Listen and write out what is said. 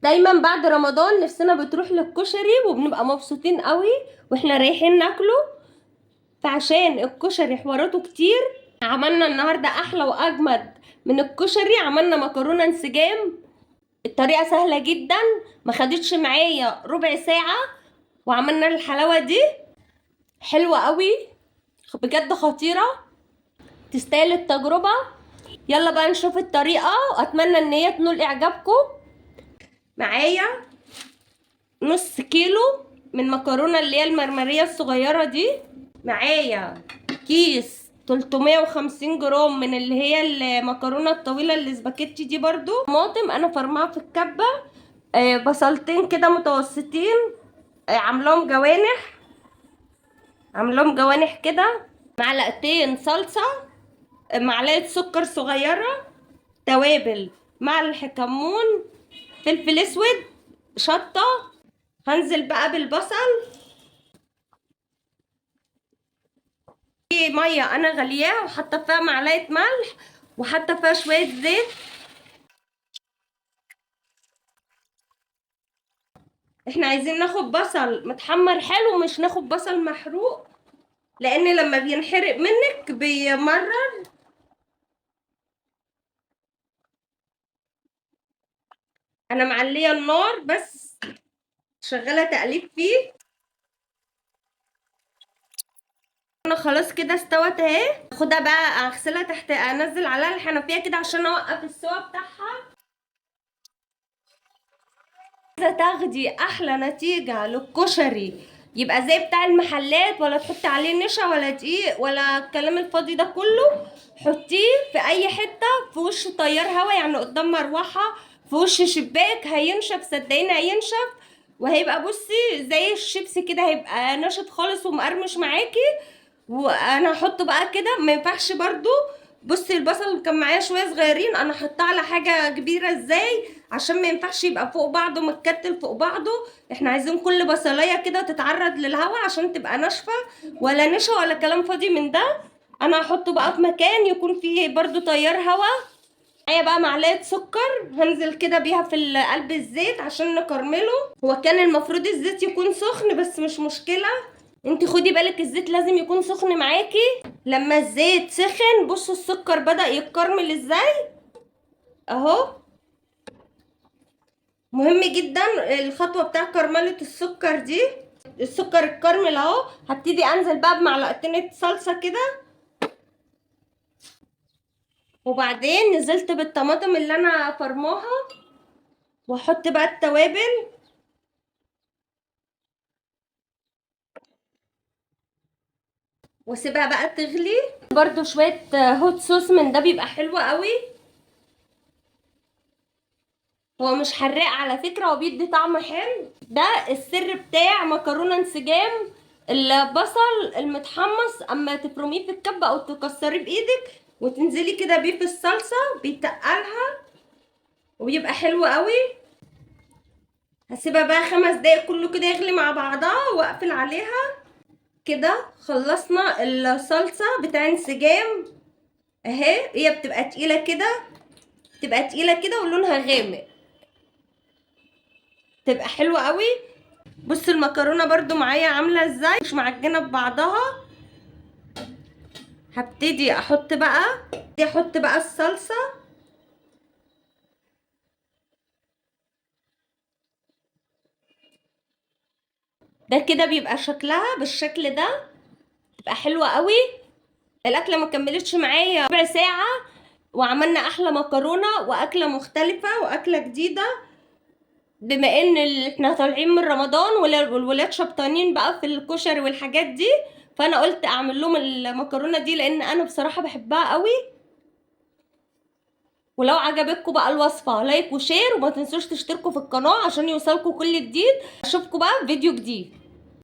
دايما بعد رمضان نفسنا بتروح للكشري وبنبقى مبسوطين قوي واحنا رايحين ناكله. فعشان الكشري حواراته كتير عملنا النهارده احلى واجمد من الكشري. عملنا مكرونه انسجام. الطريقه سهله جدا، ما خدتش معايا ربع ساعه، وعملنا الحلاوه دي حلوه قوي بجد، خطيره، تستاهل التجربه. يلا بقى نشوف الطريقه، واتمنى ان هي تنول اعجابكم. معايا نص كيلو من مكرونه اللي هي المرمريه الصغيره دي. معايا كيس 350 جرام من اللي هي المكرونه الطويله الاسباجيتي دي برضو. طماطم انا فرماها في الكبه. بصلتين كده متوسطين، عاملاهم جوانح كده. معلقتين صلصه، معلقه سكر صغيره، توابل، ملح، كمون، فلفل اسود، شطه. هنزل بقى بالبصل. في ميه انا غلياها وحاطه فيها معلقه ملح وحاطه فيها شويه زيت. احنا عايزين ناخد بصل متحمر حلو، مش ناخد بصل محروق، لان لما بينحرق منك بيمرر. انا معليه النار بس شغاله تقليب فيه. انا خلاص كده استوت اهي. اخدها بقى اغسلها تحت، انزل عليها الحنفيه كده عشان اوقف السوا بتاعها. عايزه تاخدي احلى نتيجه للكشري يبقى زي بتاع المحلات، ولا تحطي عليه نشا ولا دقيق ولا الكلام الفاضي ده كله، حطيه في اي حته في وش تيار هوا، يعني قدام مروحه، في وش شباك، هينشف صدقيني هينشف، وهيبقى بصي زي الشيبسي كده، هيبقى ناشف خالص ومقرمش معاكي. وانا هحطه بقى كده، ما ينفعش برضو. بصي البصل كان معايا شويه صغيرين، انا حطاه على حاجه كبيره ازاي عشان ما ينفعش يبقى فوق بعضه متكتل فوق بعضه. احنا عايزين كل بصلايه كده تتعرض للهواء عشان تبقى ناشفه، ولا نشا ولا كلام فاضي من ده. انا هحطه بقى في مكان يكون فيه برضو تيار هواء. معايا بقى معلقه سكر، هنزل كده بيها في قلب الزيت عشان نكرمله. هو كان المفروض الزيت يكون سخن بس مش مشكله، انت خدي بالك الزيت لازم يكون سخن معاكي. لما الزيت سخن بصوا السكر بدأ يتكرمل ازاي اهو. مهم جدا الخطوه بتاع كرمله السكر دي. السكر اتكرمل اهو، هبتدي انزل بقى بمعلقتين صلصه كده، وبعدين نزلت بالطماطم اللي انا فرماها، واحط بقى التوابل. واسيبها بقى تغلي. برضو شويه هوت صوص من ده بيبقى حلو قوي. هو مش حراق على فكرة، هو بيدي طعم حلو. ده السر بتاع مكرونة انسجام. البصل المتحمص اما تفرميه في الكبة او تكسريه بايدك وتنزلي كده بيه في الصلصة بيتقلها وبيبقى حلو قوي. هسيبها بقى 5 دقايق كله كده يغلي مع بعضها واقفل عليها. كده خلصنا الصلصة بتاع انسجام اهي. هي بتبقى تقيلة كده ولونها غامق، تبقى حلوة قوي. بص المكرونه برضو معايا عامله ازاي، مش معجنه ببعضها. هبتدي احط بقى الصلصه. ده كده بيبقى شكلها بالشكل ده، تبقى حلوه قوي. الاكله ما كملتش معايا ربع ساعه وعملنا احلى مكرونه واكله مختلفه واكله جديده. بما ان احنا طالعين من رمضان والولاد شبطانين بقى في الكشري والحاجات دي، فانا قلت اعمل لهم المكرونه دي لان انا بصراحه بحبها قوي. ولو عجبتكم بقى الوصفه لايك وشير، وما تنسوش تشتركوا في القناه عشان يوصلكوا كل جديد. اشوفكم بقى في فيديو جديد.